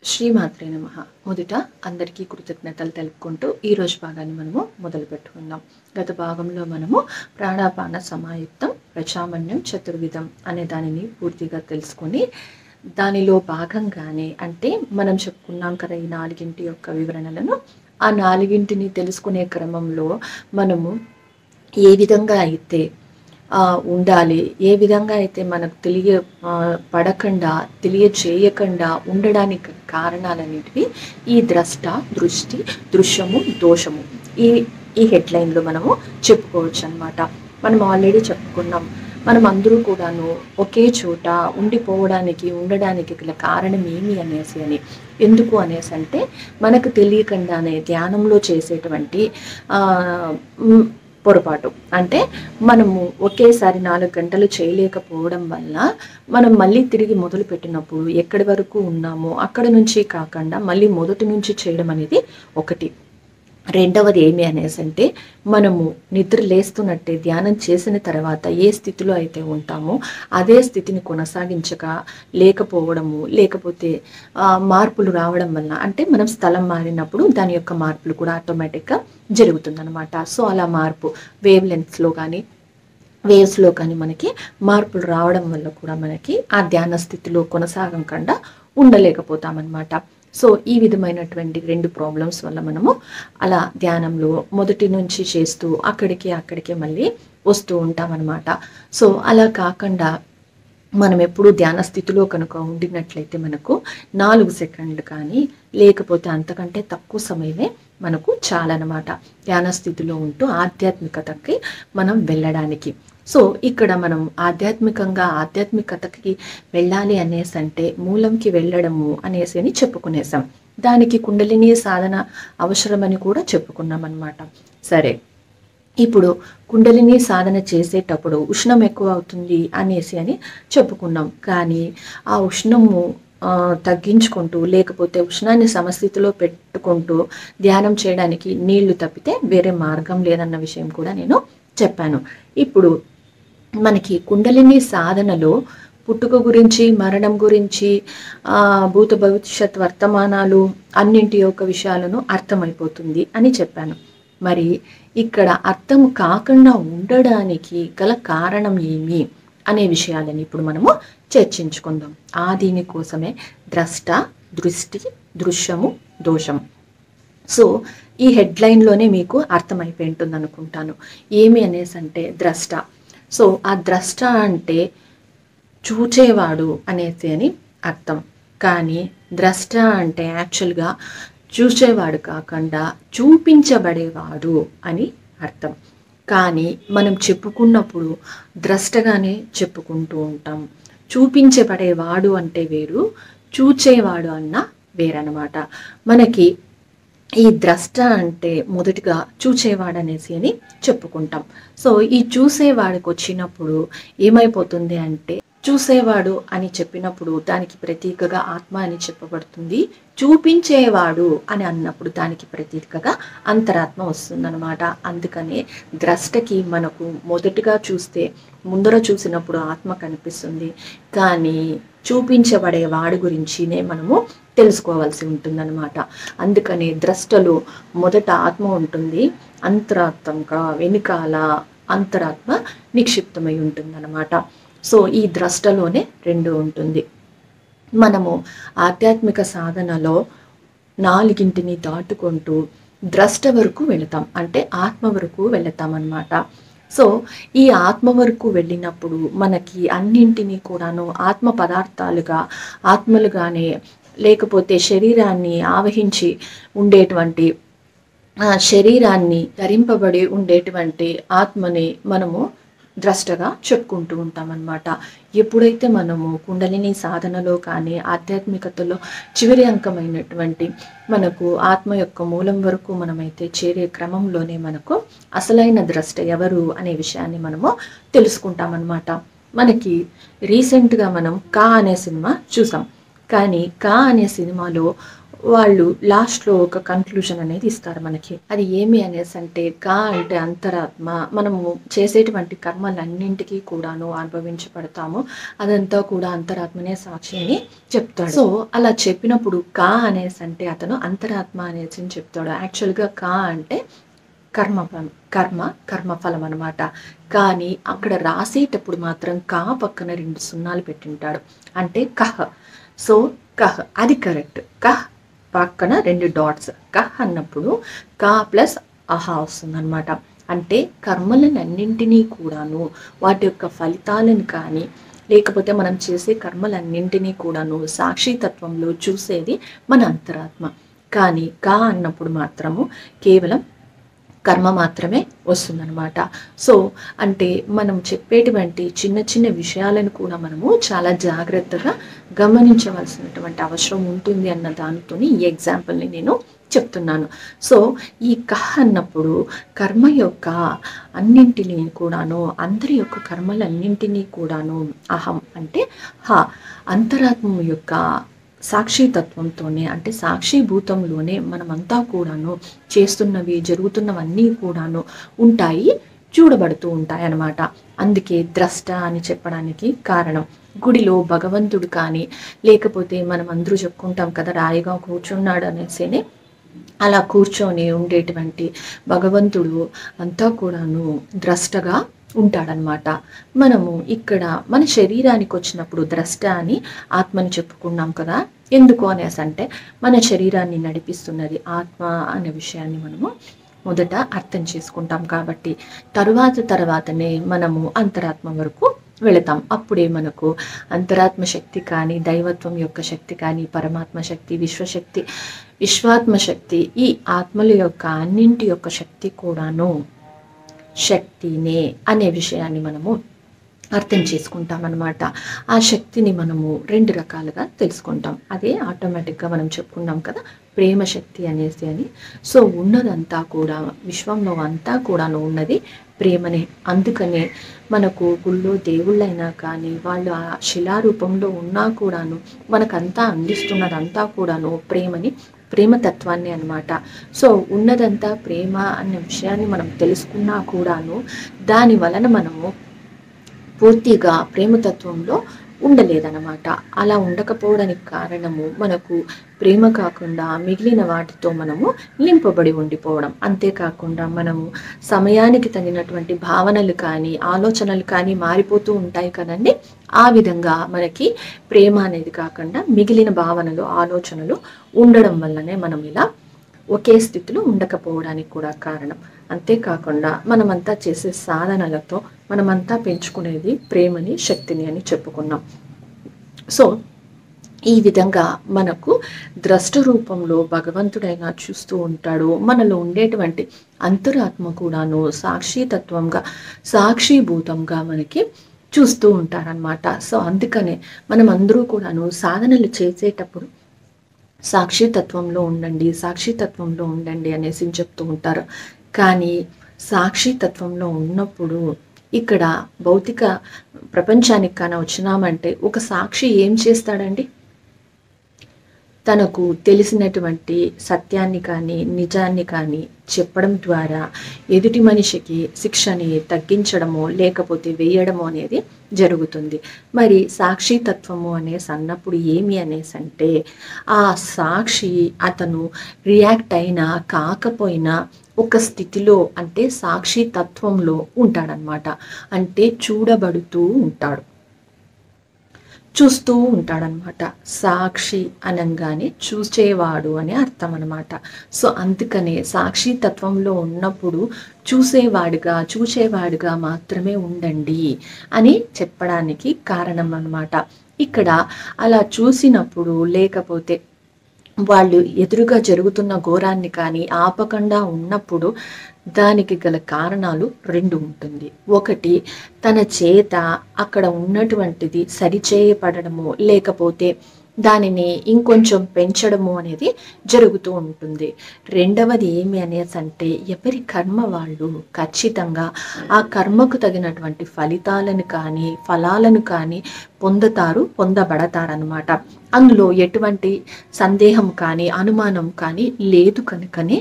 శ్రీమాత్రే నమః. మొదట అందరికీ కృతజ్ఞతలు తెలుపుకుంటూ ఈరోజు భాగాన్ని మనము మొదలు పెట్టుకుందాం. గత భాగంలో మనము ప్రాణాపాన సమాయుక్తం ప్రచామన్యం చతుర్విధం అనే దానిని పూర్తిగా తెలుసుకొని దానిలో భాగంగానే అంటే మనం చెప్పుకున్నాం కదా ఈ నాలుగింటి యొక్క వివరణలను. ఆ నాలుగింటిని తెలుసుకునే క్రమంలో మనము ఏ విధంగా అయితే ఉండాలి, ఏ విధంగా అయితే మనకు పడకుండా తెలియచేయకుండా ఉండడానికి కారణాలన్నిటివి ఈ ద్రష్ట, దృష్టి, దృశ్యము, దోషము ఈ ఈ హెడ్లైన్లో మనము చెప్పుకోవచ్చు అనమాట. మనం ఆల్రెడీ చెప్పుకున్నాం, మనం అందరూ కూడాను ఒకే చోట ఉండడానికి గల కారణం ఏమి అని ఎందుకు అనేసి అంటే మనకు తెలియకుండానే ధ్యానంలో చేసేటువంటి పొరపాటు అంటే మనము ఒకేసారి 4 గంటలు చేయలేకపోవడం వల్ల మనం మళ్ళీ తిరిగి మొదలు పెట్టినప్పుడు ఎక్కడి వరకు ఉన్నామో అక్కడ నుంచి కాకుండా మళ్ళీ మొదటి నుంచి చేయడం అనేది ఒకటి. రెండవది ఏమి అనేసి అంటే మనము నిద్ర లేస్తున్నట్టే ధ్యానం చేసిన తర్వాత ఏ స్థితిలో అయితే ఉంటామో అదే స్థితిని కొనసాగించక లేకపోవడము, లేకపోతే మార్పులు రావడం వల్ల అంటే మనం స్థలం మారినప్పుడు దాని యొక్క మార్పులు కూడా ఆటోమేటిక్గా జరుగుతుందన్నమాట. సో అలా మార్పు వేవ్స్లో కానీ మనకి మార్పులు రావడం వల్ల కూడా మనకి ఆ ధ్యాన స్థితిలో కొనసాగకుండా ఉండలేకపోతామన్నమాట. సో ఈ విధమైనటువంటి 2 ప్రాబ్లమ్స్ వల్ల మనము అలా ధ్యానంలో మొదటి నుంచి చేస్తూ అక్కడికి మళ్ళీ వస్తూ ఉంటామన్నమాట. సో అలా కాకుండా మనం ఎప్పుడు ధ్యాన స్థితిలో కనుక ఉండినట్లయితే మనకు 4 సెకండ్లు కానీ లేకపోతే అంతకంటే తక్కువ సమయమే మనకు చాలన్నమాట ధ్యాన స్థితిలో ఉంటూ ఆధ్యాత్మికతకి మనం వెళ్ళడానికి. సో ఇక్కడ మనం ఆధ్యాత్మికతకి వెళ్ళాలి అనేసి అంటే మూలంకి వెళ్ళడము అనేసి చెప్పుకునేసాం. దానికి కుండలిని సాధన అవసరమని కూడా చెప్పుకున్నాం అన్నమాట. సరే, ఇప్పుడు కుండలిని సాధన చేసేటప్పుడు ఉష్ణం ఎక్కువ అవుతుంది అని చెప్పుకున్నాం. కానీ ఆ ఉష్ణము తగ్గించుకుంటూ లేకపోతే ఉష్ణాన్ని సమస్థితిలో పెట్టుకుంటూ ధ్యానం చేయడానికి నీళ్లు తప్పితే వేరే మార్గం లేదన్న విషయం కూడా నేను చెప్పాను. ఇప్పుడు మనకి కుండలిని సాధనలో పుట్టుక గురించి, మరణం గురించి, భూత భవిష్యత్ వర్తమానాలు అన్నింటి యొక్క విషయాలను అర్థమైపోతుంది అని చెప్పాను. మరి ఇక్కడ అర్థం కాకుండా ఉండడానికి గల కారణం ఏమి అనే విషయాలని ఇప్పుడు మనము చర్చించుకుందాం. దీనికోసమే ద్రష్ట, దృష్టి, దృశ్యము, దోషం. సో ఈ హెడ్లైన్లోనే మీకు అర్థమైపోయి ఉంటుంది అనుకుంటాను ఏమి అనేసి అంటే ద్రష్ట. సో ఆ ద్రష్ట అంటే చూచేవాడు అని అర్థం. కానీ ద్రష్ట అంటే యాక్చువల్గా చూసేవాడు కాకుండా చూపించబడేవాడు అని అర్థం. కానీ మనం చెప్పుకున్నప్పుడు ద్రష్టగానే చెప్పుకుంటూ ఉంటాం. చూపించబడేవాడు అంటే వేరు, చూచేవాడు అన్న వేరనమాట. మనకి ఈ ద్రష్ట అంటే మొదటిగా చూచేవాడు అని చెప్పుకుంటాం. సో ఈ చూసేవాడికి వచ్చినప్పుడు ఏమైపోతుంది అంటే చూసేవాడు అని చెప్పినప్పుడు దానికి ప్రతీకగా ఆత్మ అని చెప్పబడుతుంది. చూపించేవాడు అని అన్నప్పుడు దానికి ప్రతీకగా అంతరాత్మ వస్తుందన్నమాట. అందుకనే ద్రష్టకి మనకు మొదటిగా ముందర చూసినప్పుడు ఆత్మ కనిపిస్తుంది, కానీ చూపించబడే వాడి గురించినే మనము తెలుసుకోవాల్సి ఉంటుందన్నమాట. అందుకని ద్రష్టలో మొదట ఆత్మ ఉంటుంది, అంతరాత్మగా వెనుకాల అంతరాత్మ నిక్షిప్తమై ఉంటుందన్నమాట. సో ఈ ద్రష్టలోనే 2 ఉంటుంది. మనము ఆధ్యాత్మిక సాధనలో 4 దాటుకుంటూ ద్రష్ట వరకు వెళతాం, అంటే ఆత్మ వరకు వెళతాం అన్నమాట. సో ఈ ఆత్మ వరకు వెళ్ళినప్పుడు మనకి అన్నింటినీ కూడాను ఆత్మ పదార్థాలుగా, ఆత్మలుగానే లేకపోతే శరీరాన్ని ఆవహించి ఉండేటువంటి, శరీరాన్ని ధరింపబడి ఉండేటువంటి ఆత్మని మనము ద్రష్టగా చెప్పుకుంటూ ఉంటామన్నమాట. ఎప్పుడైతే మనము కుండలిని సాధనలో కానీ ఆధ్యాత్మికతలో చివరి అంకమైనటువంటి మనకు ఆత్మ యొక్క మూలం వరకు మనమైతే చేరే క్రమంలోనే మనకు అసలైన ద్రష్ట ఎవరు అనే విషయాన్ని మనము తెలుసుకుంటామన్నమాట. మనకి రీసెంట్గా మనం అనే సినిమా చూసాం. కానీ అనే సినిమాలో వాళ్ళు లాస్ట్లో ఒక కన్క్లూజన్ అనేది ఇస్తారు మనకి. అది ఏమి అనేసి అంటే కా అంటే అంతరాత్మ, మనము చేసేటువంటి కర్మలన్నింటికీ కూడాను అనుభవించబడతాము, అదంతా కూడా అంతరాత్మనే సాక్షి అని చెప్తాడు. సో అలా చెప్పినప్పుడు కా అనేసి అంటే అతను అంతరాత్మ అనేసి చెప్తాడు. యాక్చువల్గా కా అంటే కర్మఫలం అనమాట. కానీ అక్కడ రాసేటప్పుడు మాత్రం కా పక్కన 2 సున్నాలు పెట్టింటాడు, అంటే కహ్. సో కహ్ అది కరెక్ట్. కహ్ పక్కన 2 డాట్స్. కహ్ అన్నప్పుడు కా ప్లస్ అహా వస్తుందన్నమాట. అంటే కర్మలన్నింటినీ కూడాను, వాటి యొక్క ఫలితాలను కానీ లేకపోతే మనం చేసే కర్మలన్నింటినీ కూడాను సాక్షితత్వంలో చూసేది మన అంతరాత్మ. కానీ కా అన్నప్పుడు మాత్రము కేవలం కర్మ మాత్రమే వస్తుందన్నమాట. సో అంటే మనం చెప్పేటువంటి చిన్న చిన్న విషయాలను కూడా మనము చాలా జాగ్రత్తగా గమనించవలసినటువంటి అవసరం ఉంటుంది అన్న దానితో ఈ ఎగ్జాంపుల్ని నేను చెప్తున్నాను. సో ఈ కహ్ అన్నప్పుడు కర్మ యొక్క అన్నింటినీ కూడాను, అందరి యొక్క కర్మలన్నింటినీ కూడాను అహం అంటే హ అంతరాత్మ యొక్క సాక్షితత్వంతోనే, అంటే సాక్షిభూతంలోనే మనమంతా కూడాను చేస్తున్నవి జరుగుతున్నవన్నీ కూడాను ఉంటాయి, చూడబడుతూ ఉంటాయి అన్నమాట. అందుకే ద్రష్ట అని చెప్పడానికి కారణం. గుడిలో భగవంతుడు కానీ లేకపోతే మనం అందరూ చెప్పుకుంటాం కదా రాయిగా కూర్చున్నాడు అనేసేనే, అలా కూర్చొని ఉండేటువంటి భగవంతుడు అంతా కూడాను ద్రష్టగా ఉంటాడనమాట. మనము ఇక్కడ మన శరీరానికి వచ్చినప్పుడు ద్రష్ట అని ఆత్మని చెప్పుకున్నాం కదా. ఎందుకు అనేసి అంటే మన శరీరాన్ని నడిపిస్తున్నది ఆత్మ అనే విషయాన్ని మనము మొదట అర్థం చేసుకుంటాం కాబట్టి తర్వాతనే మనము అంతరాత్మ వరకు వెళతాం. అప్పుడే మనకు అంతరాత్మ శక్తి కానీ, దైవత్వం యొక్క శక్తి కానీ, పరమాత్మ శక్తి, విశ్వశక్తి, విశ్వాత్మ శక్తి, ఈ ఆత్మల యొక్క అన్నింటి యొక్క శక్తి కూడాను శక్తినే అనే విషయాన్ని మనము అర్థం చేసుకుంటాం అన్నమాట. ఆ శక్తిని మనము 2 రకాలుగా తెలుసుకుంటాం. అదే ఆటోమేటిక్గా మనం చెప్పుకున్నాం కదా ప్రేమ శక్తి అనేసి అని. సో ఉన్నదంతా కూడా విశ్వంలో అంతా కూడాను ఉన్నది ప్రేమనే. అందుకనే మనకు గుళ్ళో దేవుళ్ళైనా కానీ వాళ్ళు ఆ శిలారూపంలో ఉన్నా కూడాను మనకంతా అందిస్తున్నదంతా కూడాను ప్రేమని, ప్రేమతత్వాన్ని అన్నమాట. సో ఉన్నదంతా ప్రేమ అన్న విషయాన్ని మనం తెలుసుకున్నా కూడాను దాని వలన మనము పూర్తిగా ప్రేమతత్వంలో ఉండలేదన్నమాట. అలా ఉండకపోవడానికి కారణము మనకు ప్రేమ కాకుండా మిగిలిన వాటితో మనము నింపబడి ఉండిపోవడం. అంతేకాకుండా మనము సమయానికి తగినటువంటి భావనలు కానీ ఆలోచనలు కానీ మారిపోతూ ఉంటాయి కదండి. ఆ విధంగా మనకి ప్రేమ అనేది కాకుండా మిగిలిన భావనలు ఆలోచనలు ఉండడం వల్లనే మనం ఇలా ఒకే స్థితిలో ఉండకపోవడానికి కూడా కారణం. అంతేకాకుండా మనమంతా చేసే సాధనలతో మనమంతా పెంచుకునేది ప్రేమని, శక్తిని అని చెప్పుకున్నాం. సో ఈ విధంగా మనకు ద్రష్ట రూపంలో భగవంతుడైనా చూస్తూ ఉంటాడు. మనలో ఉండేటువంటి అంతరాత్మ కూడాను సాక్షితత్వంగా, సాక్షిభూతంగా మనకి చూస్తూ ఉంటారనమాట. సో అందుకనే మనం అందరూ కూడాను సాధనలు చేసేటప్పుడు సాక్షితత్వంలో ఉండండి అనేసి చెప్తూ ఉంటారు. కానీ సాక్షితత్వంలో ఉన్నప్పుడు ఇక్కడ భౌతిక ప్రపంచానికి కానీ వచ్చినామంటే ఒక సాక్షి ఏం చేస్తాడండి? తనకు తెలిసినటువంటి సత్యాన్ని కానీ నిజాన్ని కానీ చెప్పడం ద్వారా ఎదుటి మనిషికి శిక్షని తగ్గించడమో లేకపోతే వేయడమో అనేది జరుగుతుంది. మరి సాక్షితత్వము అనేసి అన్నప్పుడు ఏమి అనేసి అంటే ఆ సాక్షి అతను రియాక్ట్ అయినా కాకపోయినా ఒక స్థితిలో, అంటే సాక్షితత్వంలో ఉంటాడనమాట. అంటే చూడబడుతూ ఉంటాడు, చూస్తూ ఉంటాడనమాట. సాక్షి అనగానే చూసేవాడు అని అర్థం అనమాట. సో అందుకనే సాక్షితత్వంలో ఉన్నప్పుడు చూసేవాడుగా మాత్రమే ఉండండి అని చెప్పడానికి కారణం అన్నమాట. ఇక్కడ అలా చూసినప్పుడు లేకపోతే వాళ్ళు ఎదురుగా జరుగుతున్న ఘోరాన్ని కానీ ఆపకుండా ఉన్నప్పుడు దానికి గల కారణాలు 2 ఉంటుంది. ఒకటి తన చేత అక్కడ ఉన్నటువంటిది సరిచేయబడము, లేకపోతే దానిని ఇంకొంచెం పెంచడము అనేది జరుగుతూ ఉంటుంది. రెండవది ఏమి అనేసంటే ఎవరి కర్మ వాళ్ళు ఖచ్చితంగా ఆ కర్మకు తగినటువంటి ఫలితాలను కానీ ఫలాలను కానీ పొందబడతారనమాట. అందులో ఎటువంటి సందేహం కానీ అనుమానం కానీ లేదు కనుకనే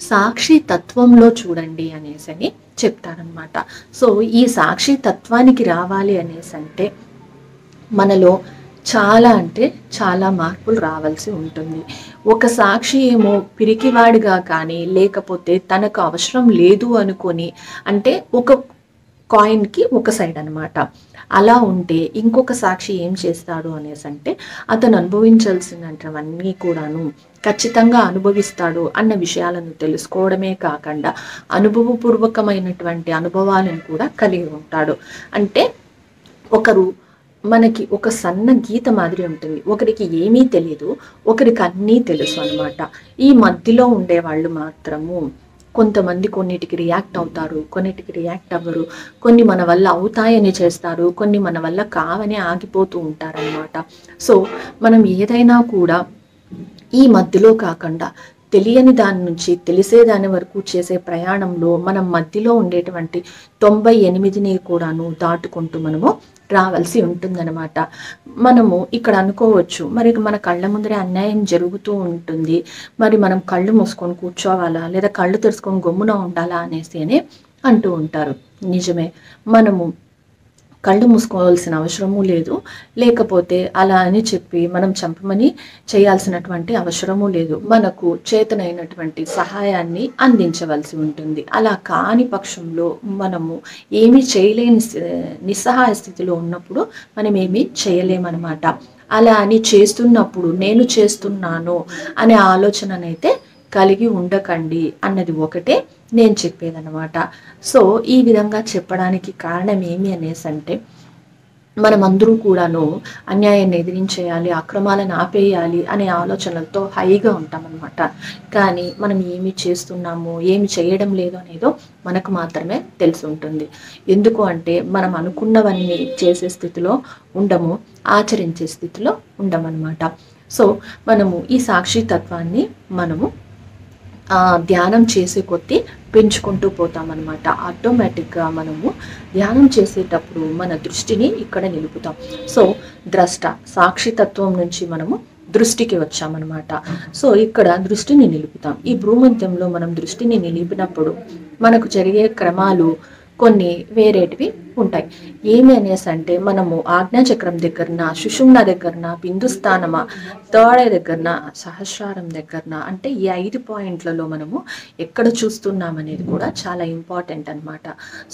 సాక్షి తత్వంలో చూడండి అనేసని చెప్తారనమాట. సో ఈ సాక్షి తత్వానికి రావాలి అనేసంటే మనలో చాలా అంటే చాలా మార్పులు రావాల్సి ఉంటుంది. ఒక సాక్షి ఏమో పిరికివాడిగా కానీ లేకపోతే తనకు అవసరం లేదు అనుకొని, అంటే ఒక కాయిన్కి ఒక సైడ్ అనమాట, అలా ఉంటే ఇంకొక సాక్షి ఏం చేస్తాడు అనేసంటే అతను అనుభవించాల్సినవన్నీ కూడాను ఖచ్చితంగా అనుభవిస్తాడు అన్న విషయాలను తెలుసుకోవడమే కాకుండా అనుభవపూర్వకమైనటువంటి అనుభవాలను కూడా కలిగి ఉంటాడు. అంటే ఒకరు మనకి ఒక సన్న గీత మాదిరి ఉంటుంది. ఒకరికి ఏమీ తెలియదు, ఒకరికి అన్నీ తెలుసు అనమాట. ఈ మధ్యలో ఉండేవాళ్ళు మాత్రము కొంతమంది కొన్నిటికి రియాక్ట్ అవుతారు, కొన్నిటికి రియాక్ట్ అవ్వరు. కొన్ని మన వల్ల అవుతాయని చేస్తారు, కొన్ని మన వల్ల కావని ఆగిపోతూ ఉంటారనమాట. సో మనం ఏదైనా కూడా ఈ మధ్యలో కాకుండా తెలియని దాని నుంచి తెలిసే దాని వరకు చేసే ప్రయాణంలో మనం మధ్యలో ఉండేటువంటి 98ని కూడాను దాటుకుంటూ మనము రావాల్సి ఉంటుందన్నమాట. మనము ఇక్కడ అనుకోవచ్చు, మరి మన కళ్ళ ముందరే అన్యాయం జరుగుతూ ఉంటుంది, మరి మనం కళ్ళు మూసుకొని కూర్చోవాలా లేదా కళ్ళు తెరుచుకొని గమ్మున ఉండాలా అనేసి అని అంటూ ఉంటారు. నిజమే, మనము కళ్ళు మూసుకోవాల్సిన అవసరము లేదు, లేకపోతే అలా అని చెప్పి మనం చంపమని చేయాల్సినటువంటి అవసరము లేదు. మనకు చేతనైనటువంటి సహాయాన్ని అందించవలసి ఉంటుంది. అలా కాని పక్షంలో మనము ఏమీ చేయలేని నిస్సహాయ స్థితిలో ఉన్నప్పుడు మనం ఏమీ చేయలేమన్నమాట. అలా అని చేస్తున్నప్పుడు నేను చేస్తున్నాను అనే ఆలోచననైతే కలిగి ఉండకండి అన్నది ఒకటే నేను చెప్పేదన్నమాట. సో ఈ విధంగా చెప్పడానికి కారణం ఏమి అనేసంటే మనమందరూ కూడాను అన్యాయాన్ని ఎదిరించేయాలి, అక్రమాలను ఆపేయాలి అనే ఆలోచనలతో హైగా ఉంటామన్నమాట. కానీ మనం ఏమి చేస్తున్నాము ఏమి చేయడం లేదు అనేదో మనకు మాత్రమే తెలిసి ఉంటుంది. ఎందుకు అంటే మనం అనుకున్నవన్నీ చేసే స్థితిలో ఉండము, ఆచరించే స్థితిలో ఉండమన్నమాట. సో మనము ఈ సాక్షి తత్వాన్ని మనము ధ్యానం చేసే కొద్దీ పెంచుకుంటూ పోతామన్నమాట. ఆటోమేటిక్గా మనము ధ్యానం చేసేటప్పుడు మన దృష్టిని ఇక్కడ నిలుపుతాం. సో ద్రష్ట సాక్షితత్వం నుంచి మనము దృష్టికి వచ్చామన్నమాట. సో ఇక్కడ దృష్టిని నిలుపుతాం. ఈ భూమధ్యంలో మనం దృష్టిని నిలిపినప్పుడు మనకు జరిగే క్రమాలు కొన్ని వేరేటివి ఉంటాయి. ఏమి అనేసి అంటే మనము ఆజ్ఞాచక్రం దగ్గరన, సుషుమ్న దగ్గరన, బిందుస్థానమ, థర్డ్ ఐ దగ్గరన, సహస్రారం దగ్గరన, అంటే ఈ 5 పాయింట్లలో మనము ఎక్కడ చూస్తున్నాం అనేది కూడా చాలా ఇంపార్టెంట్ అనమాట.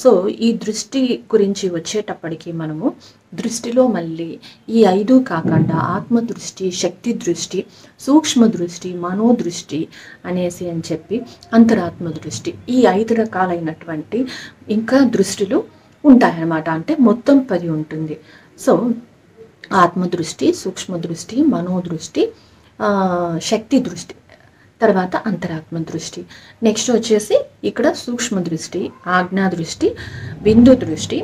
సో ఈ దృష్టి గురించి వచ్చేటప్పటికి మనము దృష్టిలో మళ్ళీ ఈ 5 కాకుండా ఆత్మదృష్టి, శక్తి దృష్టి, సూక్ష్మ దృష్టి, మనోదృష్టి అనేసి అని చెప్పి అంతరాత్మ దృష్టి, ఈ 5 రకాలైనటువంటి ఇంకా దృష్టిలు ఉంటాయన్నమాట. అంటే మొత్తం 10 ఉంటుంది. సో ఆత్మదృష్టి, సూక్ష్మ దృష్టి, మనోదృష్టి, శక్తి దృష్టి, తర్వాత అంతరాత్మ దృష్టి, నెక్స్ట్ వచ్చేసి ఇక్కడ సూక్ష్మ దృష్టి, ఆజ్ఞా దృష్టి, బిందు దృష్టి,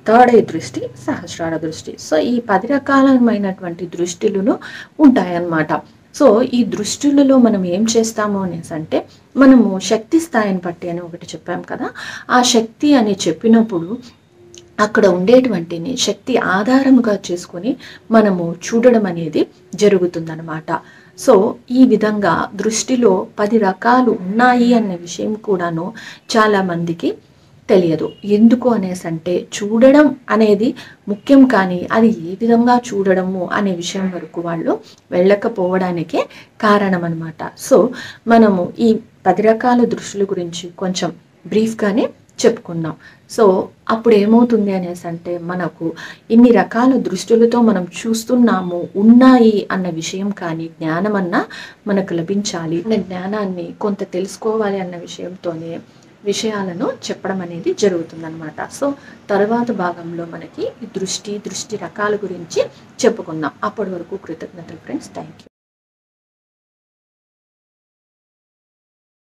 థర్డ్ ఐ దృష్టి, సహస్రార దృష్టి. సో ఈ 10 రకాలమైనటువంటి దృష్టిలను ఉంటాయన్నమాట. సో ఈ దృష్టిలలో మనం ఏం చేస్తాము అనేసి అంటే మనము శక్తి స్థాయిని బట్టి అని ఒకటి చెప్పాం కదా, ఆ శక్తి అని చెప్పినప్పుడు అక్కడ ఉండేటువంటి శక్తి ఆధారముగా చేసుకొని మనము చూడడం అనేది జరుగుతుందన్నమాట. సో ఈ విధంగా దృష్టిలో 10 రకాలు ఉన్నాయి అన్న విషయం కూడాను చాలా మందికి తెలియదు. ఎందుకు అనేసి అంటే చూడడం అనేది ముఖ్యం, కానీ అది ఏ విధంగా చూడడము అనే విషయం వరకు వాళ్ళు వెళ్ళకపోవడానికే కారణం అనమాట. సో మనము ఈ 10 రకాల దృష్టిల గురించి కొంచెం బ్రీఫ్గానే చెప్పుకున్నాం. సో అప్పుడు ఏమవుతుంది అనేసి అంటే మనకు ఇన్ని రకాల దృష్టిలతో మనం చూస్తున్నాము ఉన్నాయి అన్న విషయం, కానీ జ్ఞానం అన్నా మనకు లభించాలి అన్న జ్ఞానాన్ని కొంత తెలుసుకోవాలి అన్న విషయంతోనే విషయాలను చెప్పడం అనేది జరుగుతుందన్నమాట. సో తర్వాత భాగంలో మనకి దృష్టి రకాల గురించి చెప్పుకుందాం. అప్పటి వరకు కృతజ్ఞతలు ఫ్రెండ్స్. Thank you.